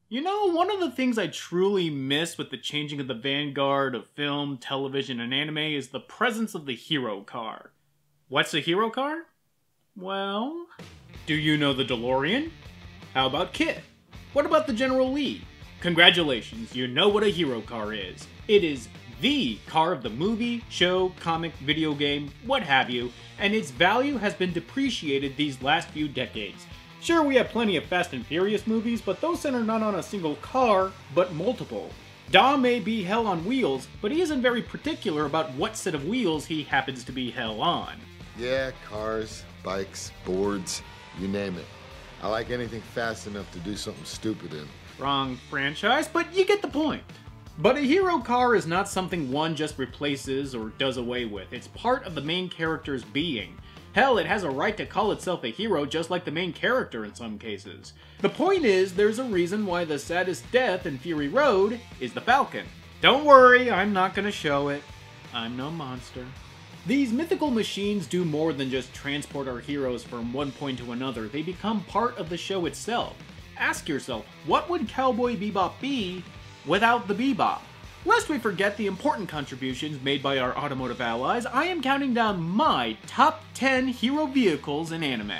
You know, one of the things I truly miss with the changing of the vanguard of film, television, and anime is the presence of the hero car. What's a hero car? Well, do you know the DeLorean? How about KITT? What about the General Lee? Congratulations, you know what a hero car is. It is the car of the movie, show, comic, video game, what have you, and its value has been depreciated these last few decades. Sure, we have plenty of Fast and Furious movies, but those center not on a single car, but multiple. Dom may be hell on wheels, but he isn't very particular about what set of wheels he happens to be hell on. Yeah, cars, bikes, boards, you name it. I like anything fast enough to do something stupid in. Wrong franchise, but you get the point. But a hero car is not something one just replaces or does away with. It's part of the main character's being. Hell, it has a right to call itself a hero just like the main character in some cases. The point is, there's a reason why the saddest death in Fury Road is the Falcon. Don't worry, I'm not gonna show it. I'm no monster. These mythical machines do more than just transport our heroes from one point to another. They become part of the show itself. Ask yourself, what would Cowboy Bebop be without the Bebop? Lest we forget the important contributions made by our automotive allies, I am counting down my top 10 hero vehicles in anime.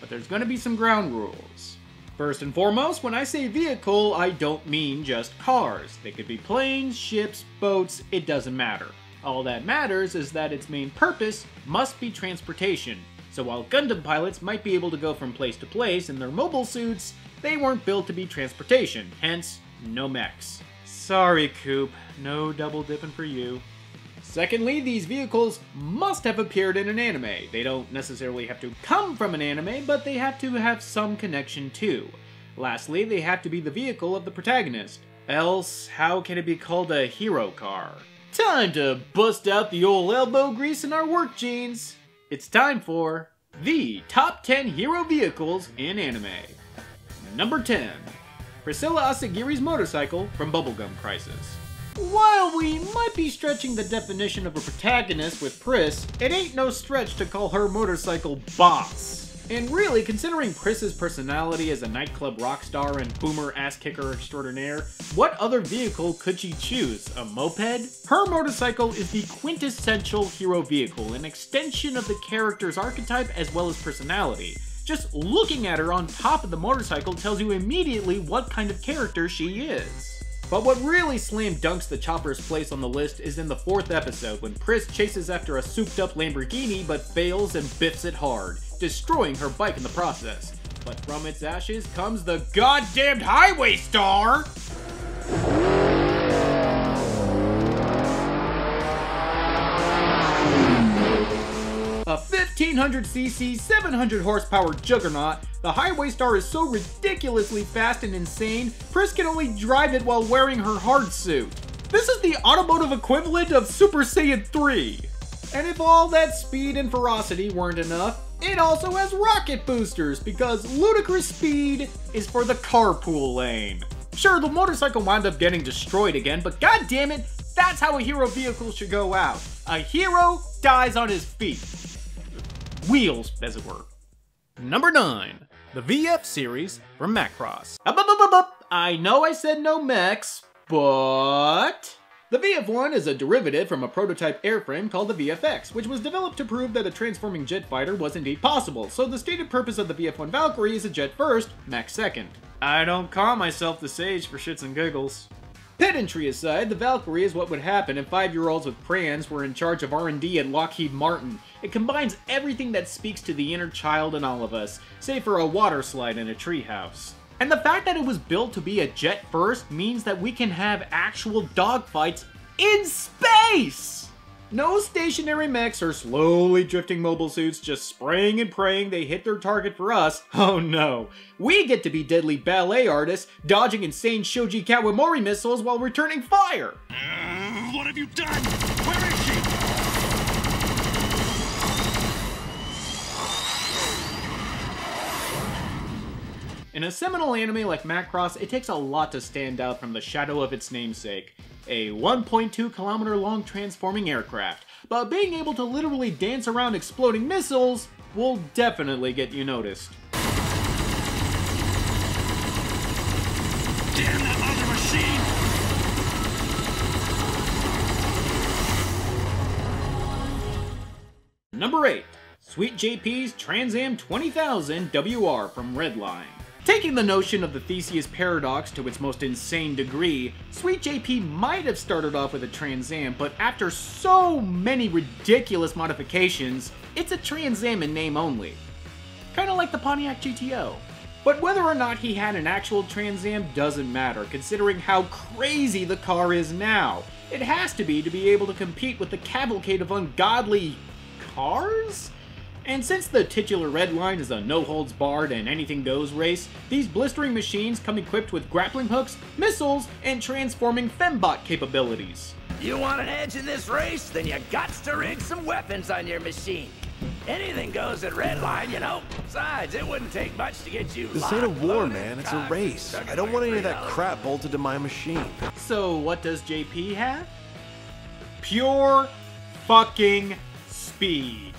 But there's gonna be some ground rules. First and foremost, when I say vehicle, I don't mean just cars. They could be planes, ships, boats, it doesn't matter. All that matters is that its main purpose must be transportation. So while Gundam pilots might be able to go from place to place in their mobile suits, they weren't built to be transportation, hence, no mechs. Sorry, Coop, no double dipping for you. Secondly, these vehicles must have appeared in an anime. They don't necessarily have to come from an anime, but they have to have some connection too. Lastly, they have to be the vehicle of the protagonist. Else, how can it be called a hero car? Time to bust out the old elbow grease in our work jeans. It's time for the top 10 hero vehicles in anime. Number 10. Priscilla Asagiri's motorcycle from Bubblegum Crisis. While we might be stretching the definition of a protagonist with Pris, it ain't no stretch to call her motorcycle boss. And really, considering Pris's personality as a nightclub rock star and boomer ass-kicker extraordinaire, what other vehicle could she choose? A moped? Her motorcycle is the quintessential hero vehicle, an extension of the character's archetype as well as personality. Just looking at her on top of the motorcycle tells you immediately what kind of character she is. But what really slam dunks the Chopper's place on the list is in the 4th episode, when Pris chases after a souped-up Lamborghini but fails and biffs it hard, destroying her bike in the process. But from its ashes comes the goddamned Highway Star! A 1500cc, 700 horsepower juggernaut, the Highway Star is so ridiculously fast and insane, Pris can only drive it while wearing her hard suit. This is the automotive equivalent of Super Saiyan 3. And if all that speed and ferocity weren't enough, it also has rocket boosters, because ludicrous speed is for the carpool lane. Sure, the motorcycle wound up getting destroyed again, but goddammit, that's how a hero vehicle should go out. A hero dies on his feet. Wheels, as it were. Number 9. The VF series from Macross. I know I said no mechs, but... The VF-1 is a derivative from a prototype airframe called the VFX, which was developed to prove that a transforming jet fighter was indeed possible, so the stated purpose of the VF-1 Valkyrie is a jet first, mech second. I don't call myself the sage for shits and giggles. Pedantry aside, the Valkyrie is what would happen if 5-year-olds with crayons were in charge of R&D at Lockheed Martin. It combines everything that speaks to the inner child in all of us, save for a water slide in a treehouse. And the fact that it was built to be a jet first means that we can have actual dogfights in space! No stationary mechs or slowly drifting mobile suits just spraying and praying they hit their target for us. Oh no. We get to be deadly ballet artists, dodging insane Shoji Kawamori missiles while returning fire! What have you done? Where is she? In a seminal anime like Macross, it takes a lot to stand out from the shadow of its namesake. A 1.2 kilometer long transforming aircraft, but being able to literally dance around exploding missiles will definitely get you noticed. Damn that other machine! Number 8. Sweet JP's TransAm 20,000 WR from Redline. Taking the notion of the Theseus paradox to its most insane degree, Sweet JP might have started off with a TransAm, but after so many ridiculous modifications, it's a TransAm in name only. Kinda like the Pontiac GTO. But whether or not he had an actual TransAm doesn't matter, considering how crazy the car is now. It has to be able to compete with the cavalcade of ungodly cars? And since the titular Redline is a no-holds-barred and anything-goes race, these blistering machines come equipped with grappling hooks, missiles, and transforming fembot capabilities. You want an edge in this race? Then you gots to rig some weapons on your machine. Anything goes at Redline, you know. Besides, it wouldn't take much to get you This ain't a war, man. It's a race. I don't want any of that crap bolted to my machine. So what does JP have? Pure fucking speed.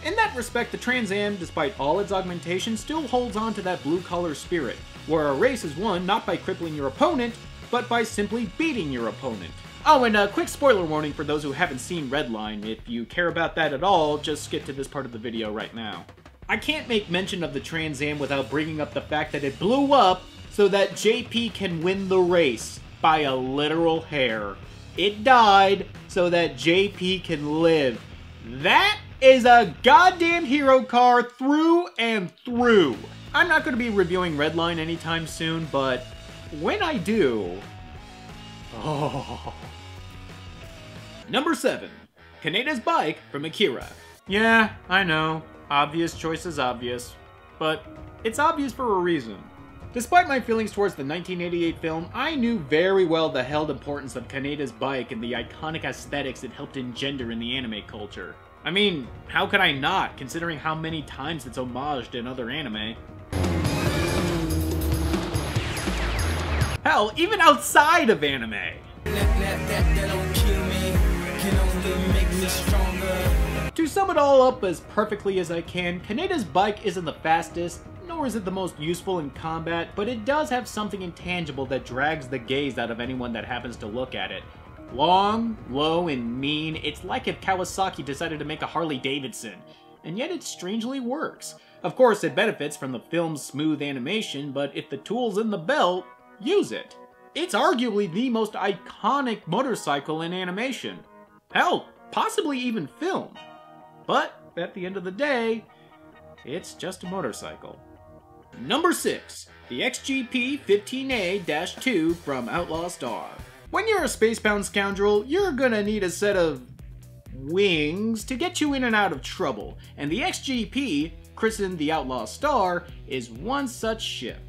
In that respect, the TransAm, despite all its augmentation, still holds on to that blue-collar spirit, where a race is won not by crippling your opponent, but by simply beating your opponent. Oh, and a quick spoiler warning for those who haven't seen Redline. If you care about that at all, just skip to this part of the video right now. I can't make mention of the TransAm without bringing up the fact that it blew up so that JP can win the race by a literal hair. It died so that JP can live. That is a goddamn hero car through and through. I'm not going to be reviewing Redline anytime soon, but when I do... Oh. Number 7. Kaneda's bike from Akira. Yeah, I know. Obvious choice is obvious. But it's obvious for a reason. Despite my feelings towards the 1988 film, I knew very well the held importance of Kaneda's bike and the iconic aesthetics it helped engender in the anime culture. I mean, how could I not, considering how many times it's homaged in other anime? Hell, even outside of anime! To sum it all up as perfectly as I can, Kaneda's bike isn't the fastest, nor is it the most useful in combat, but it does have something intangible that drags the gaze out of anyone that happens to look at it. Long, low, and mean, it's like if Kawasaki decided to make a Harley Davidson, and yet it strangely works. Of course, it benefits from the film's smooth animation, but if the tool's in the belt, use it. It's arguably the most iconic motorcycle in animation. Hell, possibly even film. But, at the end of the day, it's just a motorcycle. Number 6. The XGP 15A-2 from Outlaw Star. When you're a spacebound scoundrel, you're gonna need a set of wings to get you in and out of trouble, and the XGP, christened the Outlaw Star, is one such ship.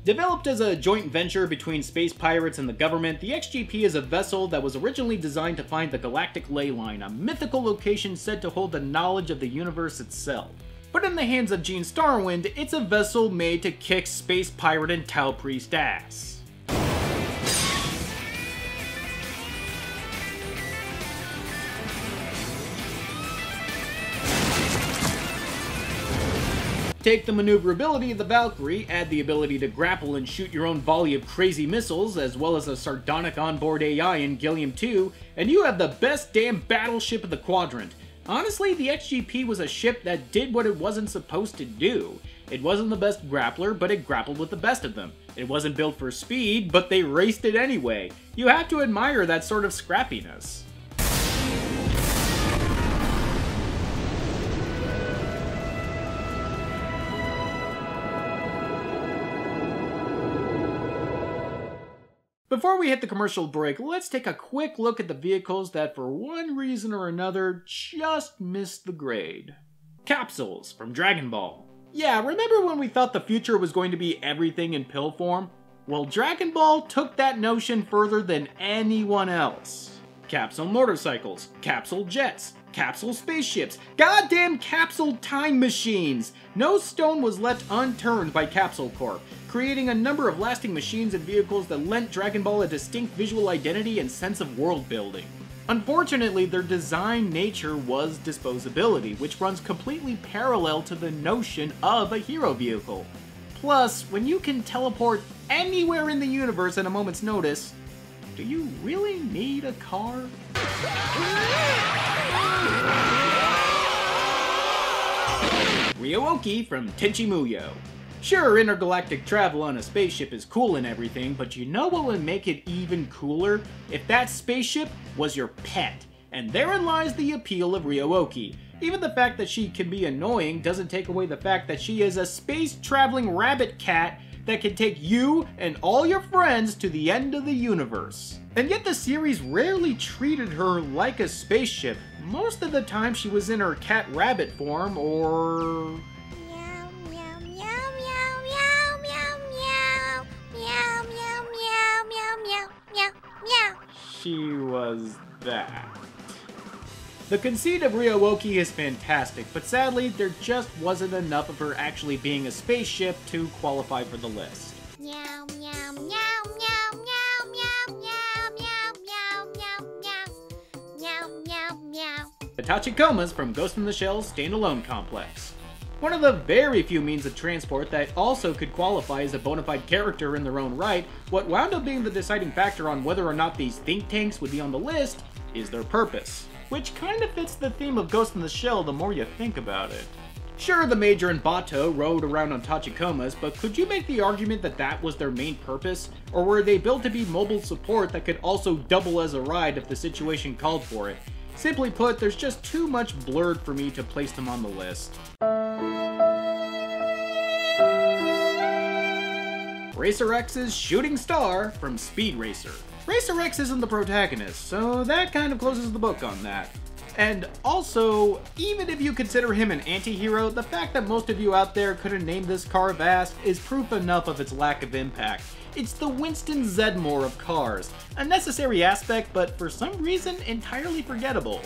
Developed as a joint venture between space pirates and the government, the XGP is a vessel that was originally designed to find the Galactic Ley Line, a mythical location said to hold the knowledge of the universe itself. But in the hands of Gene Starwind, it's a vessel made to kick space pirate and Tau Priest ass. Take the maneuverability of the Valkyrie, add the ability to grapple and shoot your own volley of crazy missiles, as well as a sardonic onboard AI in Gilliam 2, and you have the best damn battleship of the quadrant. Honestly, the XGP was a ship that did what it wasn't supposed to do. It wasn't the best grappler, but it grappled with the best of them. It wasn't built for speed, but they raced it anyway. You have to admire that sort of scrappiness. Before we hit the commercial break, let's take a quick look at the vehicles that for one reason or another just missed the grade. Capsules from Dragon Ball. Yeah, remember when we thought the future was going to be everything in pill form? Well, Dragon Ball took that notion further than anyone else. Capsule motorcycles, capsule jets, capsule spaceships, goddamn capsule time machines! No stone was left unturned by Capsule Corp, creating a number of lasting machines and vehicles that lent Dragon Ball a distinct visual identity and sense of world building. Unfortunately, their design nature was disposability, which runs completely parallel to the notion of a hero vehicle. Plus, when you can teleport anywhere in the universe at a moment's notice, do you really need a car? Ryoohki from Tenchi Muyo. Sure, intergalactic travel on a spaceship is cool and everything, but you know what would make it even cooler? If that spaceship was your pet. And therein lies the appeal of Ryoohki. Even the fact that she can be annoying doesn't take away the fact that she is a space-traveling rabbit cat that can take you and all your friends to the end of the universe. And yet the series rarely treated her like a spaceship. Most of the time she was in her cat-rabbit form, or... she was that. The conceit of Ryoohki is fantastic, but sadly, there just wasn't enough of her actually being a spaceship to qualify for the list. The Tachikomas from Ghost in the Shell's standalone complex. One of the very few means of transport that also could qualify as a bona fide character in their own right, what wound up being the deciding factor on whether or not these think tanks would be on the list is their purpose. Which kind of fits the theme of Ghost in the Shell the more you think about it. Sure, the Major and Bato rode around on Tachikomas, but could you make the argument that that was their main purpose? Or were they built to be mobile support that could also double as a ride if the situation called for it? Simply put, there's just too much blurred for me to place them on the list. Racer X's Shooting Star from Speed Racer. Racer X isn't the protagonist, so that kind of closes the book on that. And also, even if you consider him an anti-hero, the fact that most of you out there couldn't name this car Vast is proof enough of its lack of impact. It's the Winston Zedmore of cars, a necessary aspect, but for some reason entirely forgettable.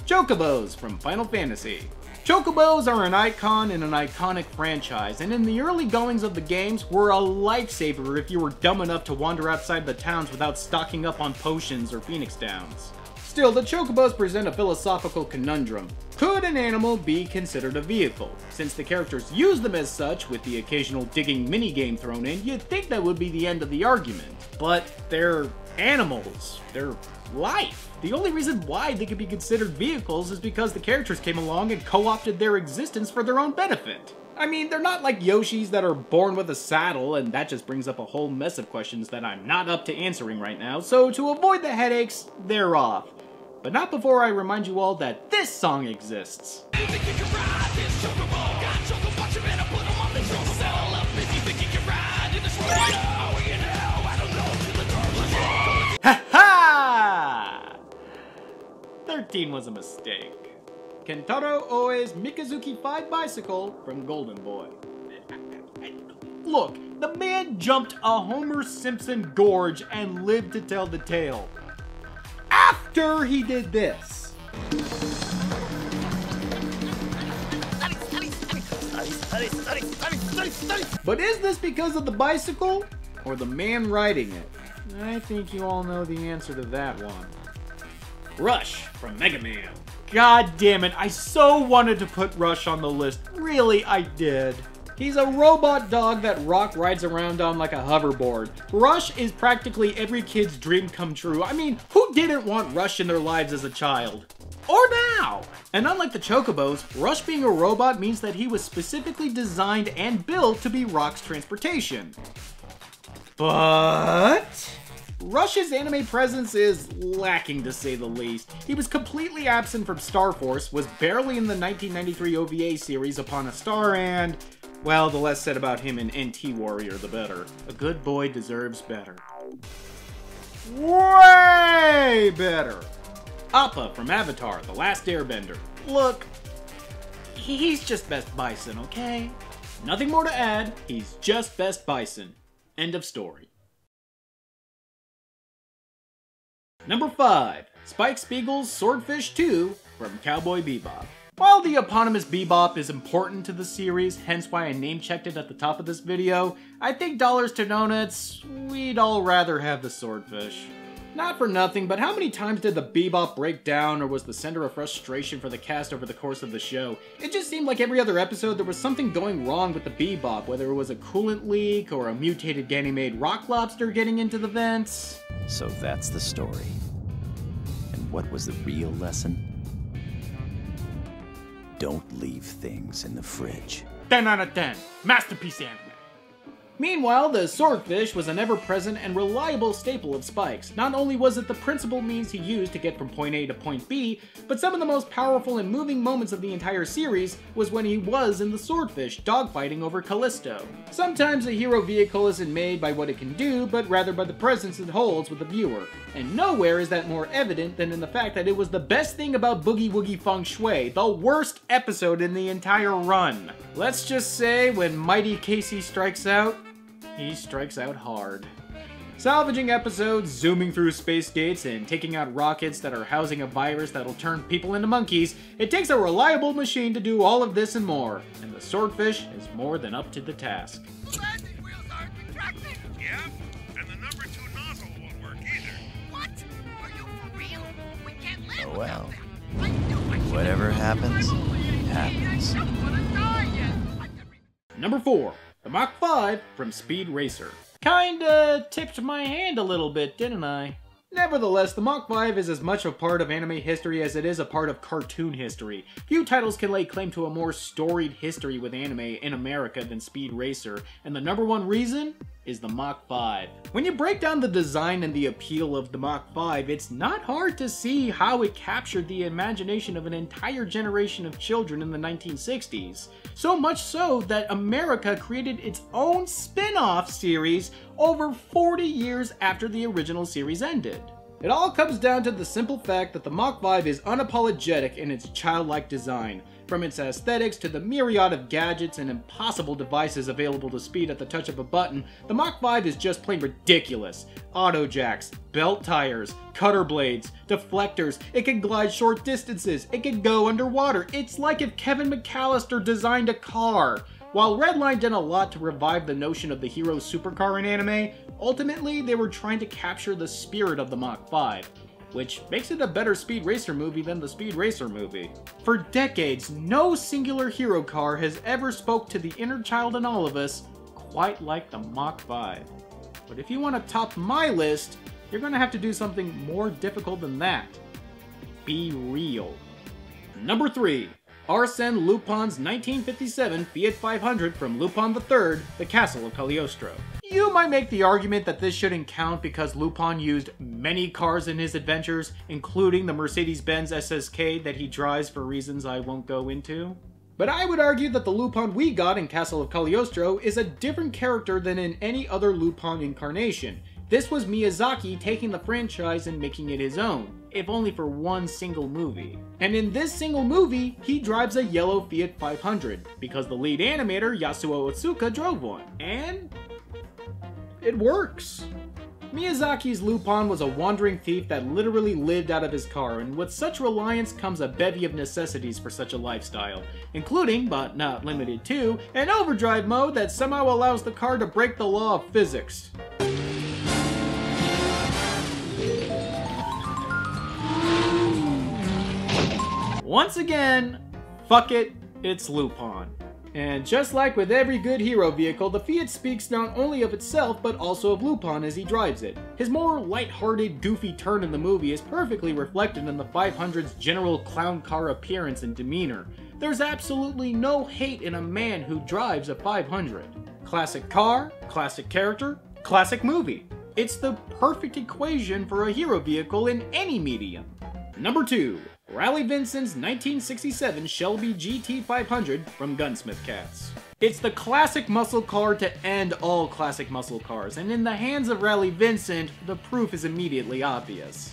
Chocobos from Final Fantasy. Chocobos are an icon in an iconic franchise, and in the early goings of the games were a lifesaver if you were dumb enough to wander outside the towns without stocking up on potions or Phoenix Downs. Still, the Chocobos present a philosophical conundrum. Could an animal be considered a vehicle? Since the characters use them as such, with the occasional digging minigame thrown in, you'd think that would be the end of the argument. But they're animals. They're life. The only reason why they could be considered vehicles is because the characters came along and co-opted their existence for their own benefit. I mean, they're not like Yoshis that are born with a saddle, and that just brings up a whole mess of questions that I'm not up to answering right now, so to avoid the headaches, they're off. But not before I remind you all that this song exists. Ha ha! 13 was a mistake. Kentaro Oe's Mikazuki 5 bicycle from Golden Boy. Look, the man jumped a Homer Simpson gorge and lived to tell the tale. After he did this. But is this because of the bicycle or the man riding it? I think you all know the answer to that one. Rush from Mega Man. God damn it, I so wanted to put Rush on the list. Really, I did. He's a robot dog that Rock rides around on like a hoverboard. Rush is practically every kid's dream come true. I mean, who didn't want Rush in their lives as a child? Or now! And unlike the Chocobos, Rush being a robot means that he was specifically designed and built to be Rock's transportation. But Rush's anime presence is lacking to say the least. He was completely absent from Star Force, was barely in the 1993 OVA series Upon a Star, and, well, the less said about him in NT Warrior, the better. A good boy deserves better. Way better! Appa from Avatar, The Last Airbender. Look, he's just Best Bison, okay? Nothing more to add, he's just Best Bison. End of story. Number 5, Spike Spiegel's Swordfish 2 from Cowboy Bebop. While the eponymous Bebop is important to the series, hence why I name-checked it at the top of this video, I think dollars to donuts, we'd all rather have the Swordfish. Not for nothing, but how many times did the Bebop break down or was the center of frustration for the cast over the course of the show? It just seemed like every other episode there was something going wrong with the Bebop, whether it was a coolant leak or a mutated Ganymede rock lobster getting into the vents. So that's the story. And what was the real lesson? Don't leave things in the fridge. 10 out of 10. Masterpiece anime. Meanwhile, the swordfish was an ever-present and reliable staple of Spike's. Not only was it the principal means he used to get from point A to point B, but some of the most powerful and moving moments of the entire series was when he was in the swordfish, dogfighting over Callisto. Sometimes a hero vehicle isn't made by what it can do, but rather by the presence it holds with the viewer. And nowhere is that more evident than in the fact that it was the best thing about Boogie Woogie Feng Shui, the worst episode in the entire run. Let's just say, when Mighty Casey strikes out, he strikes out hard. Salvaging episodes, zooming through space gates, and taking out rockets that are housing a virus that'll turn people into monkeys, it takes a reliable machine to do all of this and more, and the swordfish is more than up to the task. Landing wheels aren't retracting! Yeah, and the number 2 nozzle won't work either. What? Are you for real? We can't live Oh well. without them. I knew I should've Whatever happens, I happens. don't wanna die yet. I can Number 4. The Mach 5 from Speed Racer. Kinda tipped my hand a little bit, didn't I? Nevertheless, the Mach 5 is as much a part of anime history as it is a part of cartoon history. Few titles can lay claim to a more storied history with anime in America than Speed Racer, and the number one reason is the Mach 5. When you break down the design and the appeal of the Mach 5, it's not hard to see how it captured the imagination of an entire generation of children in the 1960s. So much so that America created its own spin-off series over 40 years after the original series ended. It all comes down to the simple fact that the Mach 5 is unapologetic in its childlike design. From its aesthetics to the myriad of gadgets and impossible devices available to Speed at the touch of a button, the Mach 5 is just plain ridiculous. Auto jacks, belt tires, cutter blades, deflectors, it can glide short distances, it can go underwater. It's like if Kevin McAllister designed a car. While Redline did a lot to revive the notion of the hero supercar in anime, ultimately they were trying to capture the spirit of the Mach 5. Which makes it a better Speed Racer movie than the Speed Racer movie. For decades, no singular hero car has ever spoke to the inner child in all of us quite like the Mach 5. But if you want to top my list, you're going to have to do something more difficult than that. Be real. Number 3. Arsène Lupin's 1957 Fiat 500 from Lupin III, The Castle of Cagliostro. You might make the argument that this shouldn't count because Lupin used many cars in his adventures, including the Mercedes-Benz SSK that he drives for reasons I won't go into. But I would argue that the Lupin we got in Castle of Cagliostro is a different character than in any other Lupin incarnation. This was Miyazaki taking the franchise and making it his own, if only for one single movie. And in this single movie, he drives a yellow Fiat 500, because the lead animator Yasuo Otsuka drove one. And it works. Miyazaki's Lupin was a wandering thief that literally lived out of his car, and with such reliance comes a bevy of necessities for such a lifestyle, including, but not limited to, an overdrive mode that somehow allows the car to break the law of physics. Once again, fuck it, it's Lupin. And just like with every good hero vehicle, the Fiat speaks not only of itself, but also of Lupin as he drives it. His more light-hearted, goofy turn in the movie is perfectly reflected in the 500's general clown car appearance and demeanor. There's absolutely no hate in a man who drives a 500. Classic car, classic character, classic movie. It's the perfect equation for a hero vehicle in any medium. Number 2. Rally Vincent's 1967 Shelby GT 500 from Gunsmith Cats. It's the classic muscle car to end all classic muscle cars, and in the hands of Rally Vincent, the proof is immediately obvious.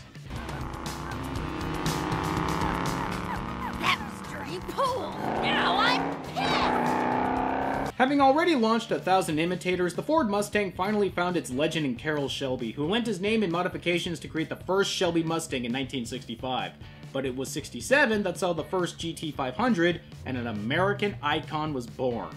That was dirty pool. Now I'm pissed. Having already launched 1,000 imitators, the Ford Mustang finally found its legend in Carroll Shelby, who lent his name in modifications to create the first Shelby Mustang in 1965. But it was 67 that saw the first GT 500, and an American icon was born.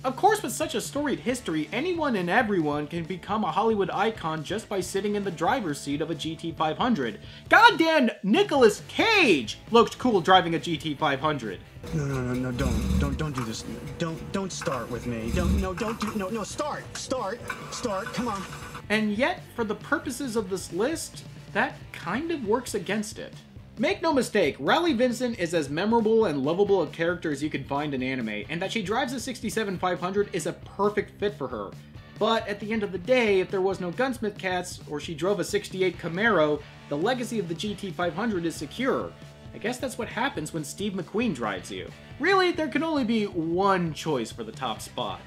Of course, with such a storied history, anyone and everyone can become a Hollywood icon just by sitting in the driver's seat of a GT500. Goddamn Nicolas Cage looked cool driving a GT500. No, don't do this. Don't start with me. Start, come on. And yet, for the purposes of this list, that kind of works against it. Make no mistake, Rally Vincent is as memorable and lovable a character as you can find in anime, and that she drives a 67-500 is a perfect fit for her. But at the end of the day, if there was no Gunsmith Cats, or she drove a 68 Camaro, the legacy of the GT500 is secure. I guess that's what happens when Steve McQueen drives you. Really, there can only be one choice for the top spot.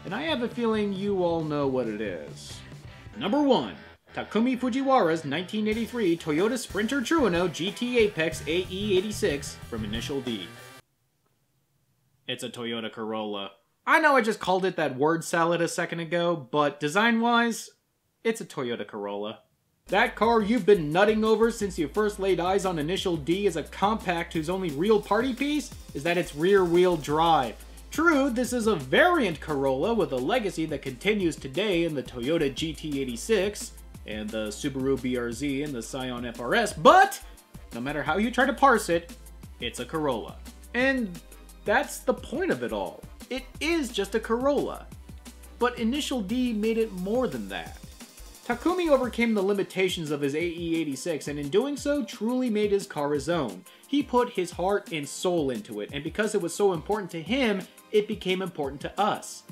And I have a feeling you all know what it is. Number 1. Takumi Fujiwara's 1983 Toyota Sprinter Trueno GT Apex AE86 from Initial D. It's a Toyota Corolla. I know I just called it that word salad a second ago, but design-wise, it's a Toyota Corolla. That car you've been nutting over since you first laid eyes on Initial D is a compact whose only real party piece is that it's rear-wheel drive. True, this is a variant Corolla with a legacy that continues today in the Toyota GT86, and the Subaru BRZ and the Scion FRS, but no matter how you try to parse it, it's a Corolla. And that's the point of it all. It is just a Corolla. But Initial D made it more than that. Takumi overcame the limitations of his AE86 and in doing so truly made his car his own. He put his heart and soul into it, and because it was so important to him, it became important to us.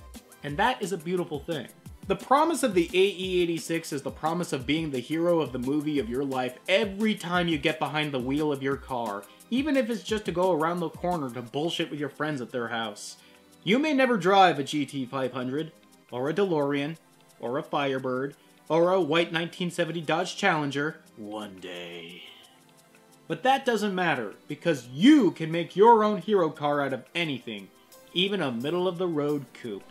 And that is a beautiful thing. The promise of the AE86 is the promise of being the hero of the movie of your life every time you get behind the wheel of your car, even if it's just to go around the corner to bullshit with your friends at their house. You may never drive a GT500, or a DeLorean, or a Firebird, or a white 1970 Dodge Challenger one day. But that doesn't matter, because you can make your own hero car out of anything, even a middle-of-the-road coupe.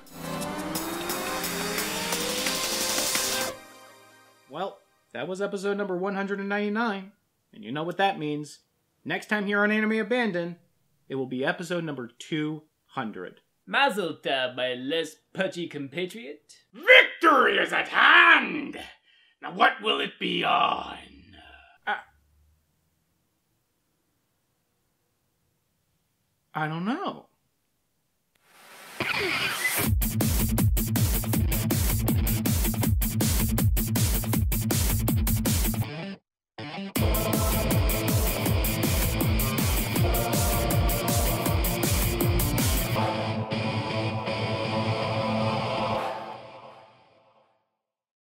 Well, that was episode number 199, and you know what that means. Next time here on Anime Abandoned, it will be episode number 200. Mazel tov, my less pudgy compatriot. Victory is at hand! Now what will it be on? I don't know.